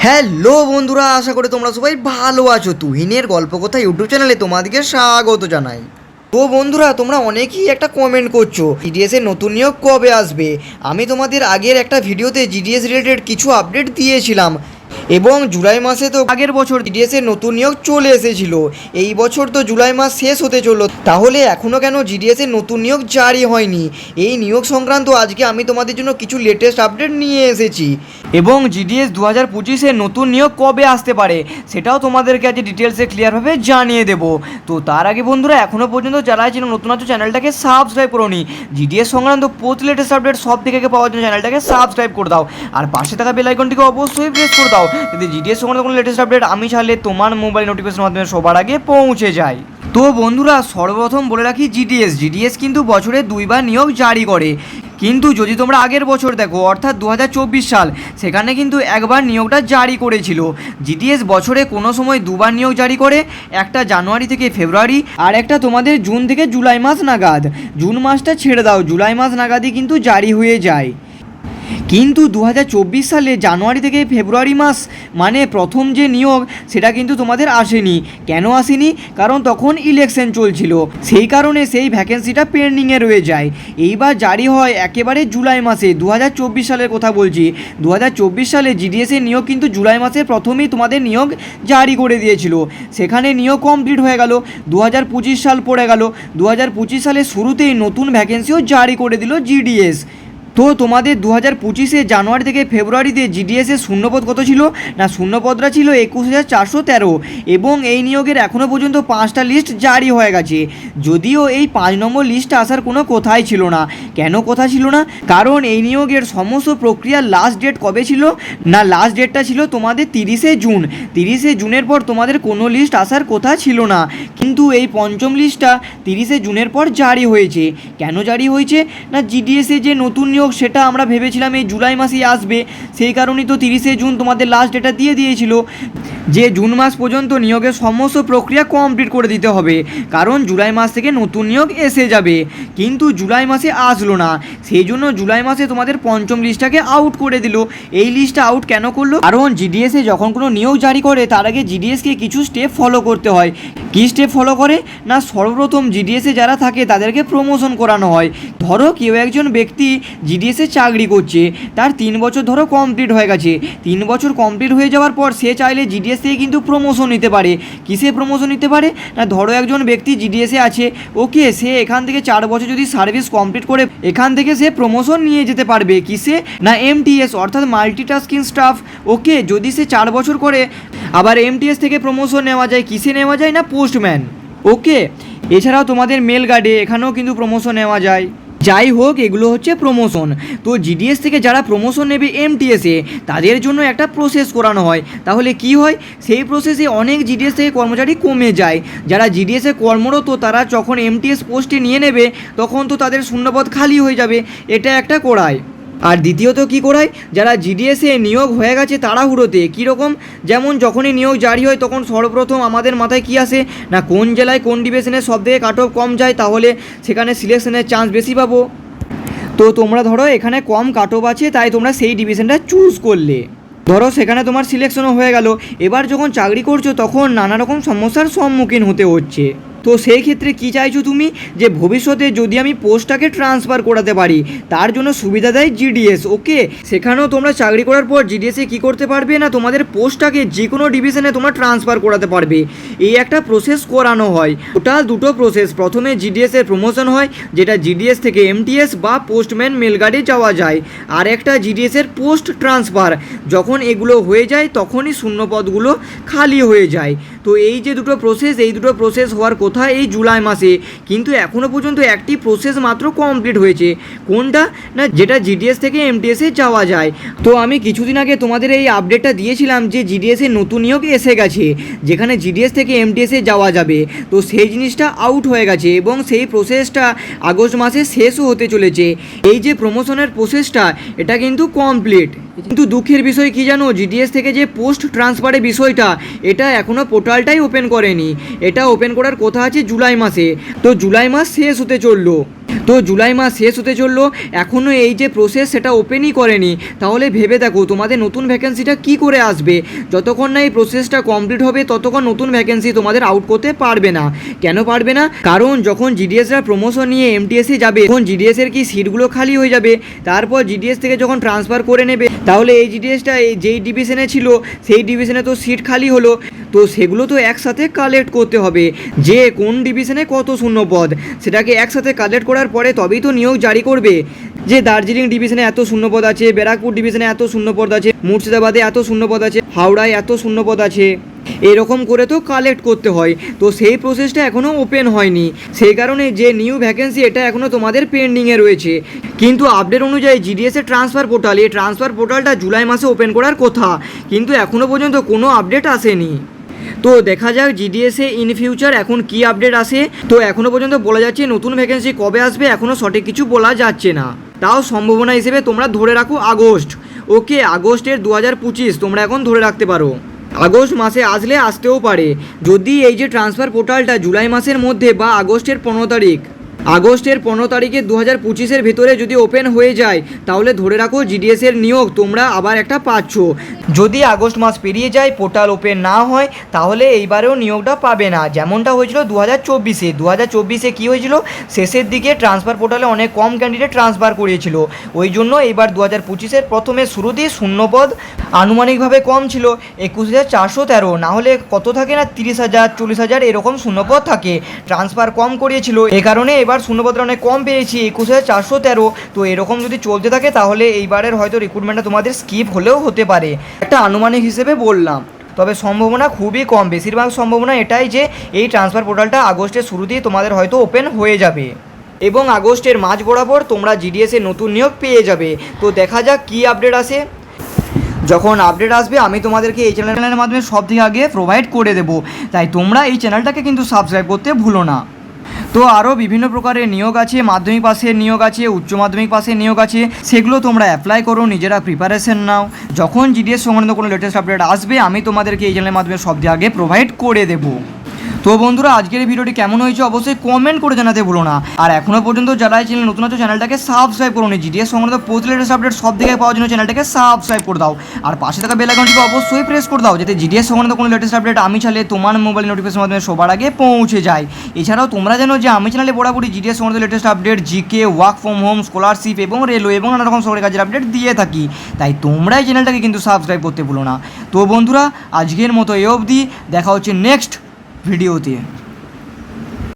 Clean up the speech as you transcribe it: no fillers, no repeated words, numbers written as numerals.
Hello বন্ধুরা, আশা করি তোমরা সবাই ভালো আছো। তুহিনের গল্প কথা ইউটিউব চ্যানেলে তোমাদেরকে স্বাগত জানাই। তো বন্ধুরা, তোমরা অনেকেই একটা কমেন্ট করছো জিডিএস এর নতুন নিয়োগ কবে আসবে। আমি তোমাদের আগের একটা ভিডিওতে জিডিএস রিলেটেড কিছু আপডেট দিয়েছিলাম এবং জুলাই মাসে তো আগের বছর জিডিএস এর নতুন নিয়োগ চলে এসেছিল। এই বছর তো জুলাই মাস শেষ হতে চললো, তাহলে এখনও কেন জিডিএস এর নতুন নিয়োগ জারি হয়নি? এই নিয়োগ সংক্রান্ত আজকে আমি তোমাদের জন্য কিছু লেটেস্ট আপডেট নিয়ে এসেছি এবং জিডিএস 2025-এর নতুন নিয়োগ কবে আসতে পারে সেটাও তোমাদেরকে আজ ডিটেলসে ক্লিয়ারভাবে জানিয়ে দেবো। তো তার আগে বন্ধুরা, এখনও পর্যন্ত যারা নতুন আছো চ্যানেলটাকে সাবস্ক্রাইব করো নি। জিডিএস সংক্রান্ত প্রতি লেটেস্ট আপডেট সব থেকে পাওয়ার জন্য চ্যানেলটাকে সাবস্ক্রাইব করে দাও আর পাশে থাকা বেল আইকনটিকে অবশ্যই প্রেস করে দাও, যদি জিডিএস সংক্রান্ত কোনো লেটেস্ট আপডেট আমি চাইলে তোমার মোবাইল নোটিফিকেশনের মাধ্যমে সবার আগে পৌঁছে যায়। তো বন্ধুরা, সর্বপ্রথম বলে রাখি, জিডিএস কিন্তু বছরে দুইবার নিয়োগ জারি করে। কিন্তু যদি তোমরা আগের বছর দেখো, অর্থাৎ 2024 সাল, সেখানে কিন্তু একবার নিয়োগটা জারি করেছিল। জিডিএস বছরে কোনো সময় দুবার নিয়োগ জারি করে, একটা জানুয়ারি থেকে ফেব্রুয়ারি আর একটা তোমাদের জুন থেকে জুলাই মাস নাগাদ। জুন মাসটা ছেড়ে দাও, জুলাই মাস নাগাদই কিন্তু জারি হয়ে যায়। কিন্তু 2024 সালে জানুয়ারি থেকে ফেব্রুয়ারি মাস মানে প্রথম যে নিয়োগ, সেটা কিন্তু তোমাদের আসেনি। কেন আসেনি? কারণ তখন ইলেকশন চলছিল, সেই কারণে সেই ভ্যাকেন্সিটা পেন্ডিংয়ে রয়ে যায়। এইবার জারি হয় একেবারে জুলাই মাসে, 2024 সালের কথা বলছি। 2024 সালে জিডিএসের নিয়োগ কিন্তু জুলাই মাসের প্রথমেই তোমাদের নিয়োগ জারি করে দিয়েছিল। সেখানে নিয়োগ কমপ্লিট হয়ে গেল, 2025 সাল পড়ে গেল। 2025 সালের শুরুতেই নতুন ভ্যাকেন্সিও জারি করে দিল জিডিএস। তো তোমাদের 2025-এ জানুয়ারি থেকে ফেব্রুয়ারিতে জিডিএসের শূন্যপদ কত ছিল না? শূন্যপদটা ছিল 21,413 এবং এই নিয়োগের এখনও পর্যন্ত 5টা লিস্ট জারি হয়ে গেছে। যদিও এই 5 নম্বর লিস্টে আসার কোনো কথাই ছিল না। কেন কথা ছিল না? কারণ এই নিয়োগের সমস্ত প্রক্রিয়ার লাস্ট ডেট কবে ছিল না? লাস্ট ডেটটা ছিল তোমাদের 30শে জুন। 30শে জুনের পর তোমাদের কোনো লিস্ট আসার কথা ছিল না। কিন্তু এই পঞ্চম লিস্টটা 30শে জুনের পর জারি হয়েছে। কেন জারি হয়েছে না? জিডিএসে যে নতুন নিয়োগ সেটা আমরা ভেবেছিলাম এই জুলাই মাসেই আসবে, সেই কারণেই তো 30শে জুন তোমাদের লাস্ট ডেটটা দিয়ে দিয়েছিল যে জুন মাস পর্যন্ত নিয়োগের সমস্ত প্রক্রিয়া কমপ্লিট করে দিতে হবে, কারণ জুলাই মাস থেকে নতুন নিয়োগ এসে যাবে। কিন্তু জুলাই মাসে আসলো না, সেই জন্য জুলাই মাসে তোমাদের পঞ্চম লিস্টটাকে আউট করে দিল। এই লিস্টটা আউট কেন করলো? কারণ জিডিএসে যখন কোনো নিয়োগ জারি করে তার আগে জিডিএসকে কিছু স্টেপ ফলো করতে হয়। কী স্টেপ ফলো করে না? সর্বপ্রথম জিডিএসে যারা থাকে তাদেরকে প্রমোশন করানো হয়। ধরো কেউ একজন ব্যক্তি জিডিএসে চাকরি করছে, তার 3 বছর ধরো কমপ্লিট হয়ে গেছে। 3 বছর কমপ্লিট হয়ে যাওয়ার পর সে চাইলে জিডিএস থেকে কিন্তু প্রমোশন নিতে পারে। কিসে প্রমোশন নিতে পারে না? ধরো একজন ব্যক্তি জিডিএসে আছে, ওকে, সে এখান থেকে 4 বছর যদি সার্ভিস কমপ্লিট করে এখান থেকে সে প্রমোশন নিয়ে যেতে পারবে। কিসে না? এমটিএস, অর্থাৎ মাল্টিটাস্কিং স্টাফ। ওকে, যদি সে 4 বছর করে আবার এমটিএস থেকে প্রমোশন নেওয়া যায়। কিসে নেওয়া যায় না? পোস্টম্যান। ওকে, এছাড়াও তোমাদের মেল গার্ডে এখানেও কিন্তু প্রমোশন নেওয়া যায়। যাই হোক, এগুলো হচ্ছে প্রমোশন। তো জিডিএস থেকে যারা প্রমোশন নেবে এমটিএসে, তাদের জন্য একটা প্রসেস করানো হয়। তাহলে কি হয়? সেই প্রসেসে অনেক জিডিএস থেকে কর্মচারী কমে যায়। যারা জিডিএসে কর্মরত তারা যখন এমটিএস পোস্টে নিয়ে নেবে, তখন তো তাদের শূন্যপদ খালি হয়ে যাবে। এটা একটা করায়। আর দ্বিতীয়ত কি করায়? যারা জিডিএসে নিয়োগ হয়ে গেছে তাড়াহুড়োতে, কীরকম? যেমন যখনই নিয়োগ জারি হয় তখন সর্বপ্রথম আমাদের মাথায় কি আসে না? কোন জেলায় কোন ডিভিশনে সব থেকে কাট অফ কম যায়, তাহলে সেখানে সিলেকশনের চান্স বেশি পাবো। তো তোমরা ধরো এখানে কম কাট অফ আছে, তাই তোমরা সেই ডিভিশনটা চুজ করলে। ধরো সেখানে তোমার সিলেকশনও হয়ে গেল। এবার যখন চাকরি করছো তখন নানা রকম সমস্যার সম্মুখীন হতে হচ্ছে। তো সেই ক্ষেত্রে কি চাইছো তুমি? যে ভবিষ্যতে যদি আমি পোস্টটাকে ট্রান্সফার করাতে পারি, তার জন্য সুবিধা দেয় জিডিএস। ওকে, সেখানেও তোমরা চাকরি করার পর জিডিএসে কী করতে পারবে না? তোমাদের পোস্টটাকে যে কোনো ডিভিশনে তোমরা ট্রান্সফার করাতে পারবে। এই একটা প্রসেস করানো হয়। টোটাল দুটো প্রসেস। প্রথমে জিডিএসের প্রমোশন হয়, যেটা জিডিএস থেকে এমটিএস বা পোস্টম্যান মেলগার্ডে যাওয়া যায়। আর একটা জিডিএসের পোস্ট ট্রান্সফার। যখন এগুলো হয়ে যায় তখনই শূন্যপদগুলো খালি হয়ে যায়। তো এই যে দুটো প্রসেস, এই দুটো প্রসেস হওয়ার কথা এই জুলাই মাসে, কিন্তু এখনও পর্যন্ত একটি প্রসেস মাত্র কমপ্লিট হয়েছে। কোনটা না? যেটা জিডিএস থেকে এমটিএসে যাওয়া যায়। তো আমি কিছুদিন আগে তোমাদের এই আপডেটটা দিয়েছিলাম যে জিডিএসের নতুন নিয়োগ এসে গেছে, যেখানে জিডিএস থেকে এমটিএসে যাওয়া যাবে। তো সেই জিনিসটা আউট হয়ে গেছে এবং সেই প্রসেসটা আগস্ট মাসে শেষও হতে চলেছে। এই যে প্রমোশনের প্রসেসটা, এটা কিন্তু কমপ্লিট। কিন্তু দুঃখের বিষয় কি জানো? জিডিএস থেকে যে পোস্ট ট্রান্সফারের বিষয়টা, এটা এখনও পোর্টালটাই ওপেন করেনি। এটা ওপেন করার কথা আছে জুলাই মাসে। তো জুলাই মাস শেষ হতে চললো। তো জুলাই মাস শেষ হতে চললো, এখনও এই যে প্রসেস সেটা ওপেনই করেনি। তাহলে ভেবে দেখো তোমাদের নতুন ভ্যাকেন্সিটা কি করে আসবে। যতক্ষণ না এই প্রসেসটা কমপ্লিট হবে ততক্ষণ নতুন ভ্যাকেন্সি তোমাদের আউট করতে পারবে না। কেন পারবে না? কারণ যখন জিডিএসরা প্রমোশন নিয়ে এমটিএসে যাবে তখন জিডিএসের কি সিটগুলো খালি হয়ে যাবে। তারপর জিডিএস থেকে যখন ট্রান্সফার করে নেবে তাহলে এই জিডিএসটা যেই ডিভিশনে ছিল সেই ডিভিশনে তো সিট খালি হলো, তো সেগুলো তো একসাথে কালেক্ট করতে হবে যে কোন ডিভিশনে কত শূন্যপদ, সেটাকে একসাথে কালেক্ট করার পরে তবেই তো নিয়োগ জারি করবে। যে দার্জিলিং ডিভিশনে এত শূন্যপদ আছে, ব্যারাকপুর ডিভিশনে এত শূন্যপদ আছে, মুর্শিদাবাদে এত শূন্যপদ আছে, হাওড়ায় এত শূন্যপদ আছে, এরকম করে তো কালেক্ট করতে হয়। তো সেই প্রসেসটা এখনও ওপেন হয়নি, সেই কারণে যে নিউ ভ্যাকেন্সি এটা এখনও তোমাদের পেন্ডিংয়ে রয়েছে। কিন্তু আপডেট অনুযায়ী জিডিএসের ট্রান্সফার পোর্টাল, এই ট্রান্সফার পোর্টালটা জুলাই মাসে ওপেন করার কথা, কিন্তু এখনও পর্যন্ত কোনো আপডেট আসেনি। তো দেখা যাক জিডিএসে ইন ফিউচার এখন কি আপডেট আসে। তো এখনও পর্যন্ত বলা যাচ্ছে নতুন ভ্যাকেন্সি কবে আসবে এখনও সঠিক কিছু বলা যাচ্ছে না। তাও সম্ভাবনা হিসেবে তোমরা ধরে রাখো আগস্ট। ওকে, আগস্টের 2025 তোমরা এখন ধরে রাখতে পারো। আগস্ট মাসে আসলে আসতেও পারে, যদি এই যে ট্রান্সফার পোর্টালটা জুলাই মাসের মধ্যে বা আগস্টের 15 তারিখে 2025-এর ভেতরে যদি ওপেন হয়ে যায় তাহলে ধরে রাখো জিডিএসের নিয়োগ তোমরা আবার একটা পাচ্ছ। যদি আগস্ট মাস পেরিয়ে যায় পোর্টাল ওপেন না হয় তাহলে এইবারেও নিয়োগটা পাবে না, যেমনটা হয়েছিল 2024-এ কী হয়েছিল, শেষের দিকে ট্রান্সফার পোর্টালে অনেক কম ক্যান্ডিডেট ট্রান্সফার করিয়েছিল, ওই জন্য এইবার 2025-এর প্রথমে শুরুতেই শূন্যপদ আনুমানিকভাবে কম ছিল 21,413, না হলে কত থাকে না 30,000 40,000 এরকম শূন্যপদ থাকে, ট্রান্সফার কম করিয়েছিল, এ কারণে এবার শূন্যপদটা অনেক কম পেয়েছি 21,413। তো এরকম যদি চলতে থাকে তাহলে এইবারের হয়তো রিক্রুটমেন্টটা তোমাদের স্কিপ হলেও হতে পারে, একটা আনুমানিক হিসেবে বললাম। তবে সম্ভাবনা খুবই কম, বেশিরভাগ সম্ভাবনা এটাই যে এই ট্রান্সফার পোর্টালটা আগস্টের শুরুতেই তোমাদের হয়তো ওপেন হয়ে যাবে এবং আগস্টের মাঝ বরাবর তোমরা জিডিএসের নতুন নিয়োগ পেয়ে যাবে। তো দেখা যাক কী আপডেট আসে। যখন আপডেট আসবে আমি তোমাদেরকে এই চ্যানেলের মাধ্যমে সব থেকে আগে প্রোভাইড করে দেবো, তাই তোমরা এই চ্যানেলটাকে কিন্তু সাবস্ক্রাইব করতে ভুলো না। তো আরও বিভিন্ন প্রকারের নিয়োগ আছে, মাধ্যমিক পাসের নিয়োগ আছে, উচ্চ মাধ্যমিক পাসের নিয়োগ আছে, সেগুলো তোমরা অ্যাপ্লাই করো, নিজেরা প্রিপারেশন নাও। যখন জিডিএস সংক্রান্ত কোনো লেটেস্ট আপডেট আসবে আমি তোমাদেরকে এই চ্যানেলের মাধ্যমে সব থেকে আগে প্রোভাইড করে দেবো। তো বন্ধুরা আজকের এই ভিডিওটি কেমন হয়েছে অবশ্যই কমেন্ট করে জানাতে ভুলো না। আর এখনও পর্যন্ত যারা এই চ্যানেল নতুন আছে চ্যানেলটাকে সাবস্ক্রাইব করো, জিডিএস সংক্রান্ত প্রতি লেটেস্ট আপডেট সব থেকে পাওয়ার জন্য চ্যানেলটাকে সাবস্ক্রাইব করে দাও। আর পাশে থাকা বেল আইকনটিকে অবশ্যই প্রেস করে দাও যাতে জিডিএস সংক্রান্ত কোনো লেটেস্ট আপডেট আমি চাইলে তোমার মোবাইল নোটিফিকেশনের মাধ্যমে সবার আগে পৌঁছে যায়। এছাড়াও তোমরা জানো যে আমি চ্যানেলে বরাবরই জিডিএস সংক্রান্ত latest update, GK, work from home, scholarship এবং রেলওয়ে এবং নানা রকম সরকারি কাজের আপডেট দিয়ে থাকি, তাই তোমরা এই চ্যানেলটাকে কিন্তু সাবস্ক্রাইব করতে ভুলো না। তো বন্ধুরা আজকের মতো এ অবধি, দেখা হচ্ছে নেক্সট ভিডিওতে।